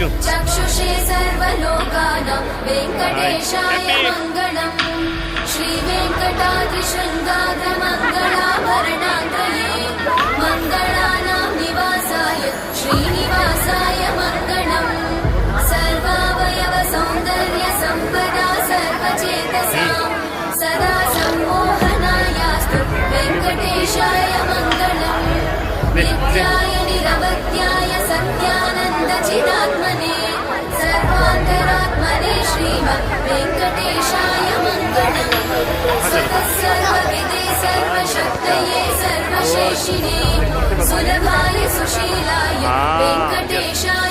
चक्षुषे सर्वलोकानां वेङ्कटेशाय मङ्गलम् श्रीवेङ्कटाद्रिशृङ्गाग्रमङ्गलाभरणाङ्गये मङ्गलानां निवासाय श्रीनिवासाय मङ्गलम् सर्वावयव सौन्दर्य सम्पदा सर्वचेतसां सदा सम्मोहनायास्तु वेङ्कटेशाय मङ्गलम् नित्याय निरवध्याय सत्यानन्दचिदात्मने सर्वान्तरात्मने श्रीमद् वेङ्कटेशाय मङ्गलम् स्वतः सर्वविदे सर्वशक्तये सर्वशेषिणे सुलभाय सुशीलाय वेङ्कटेशाय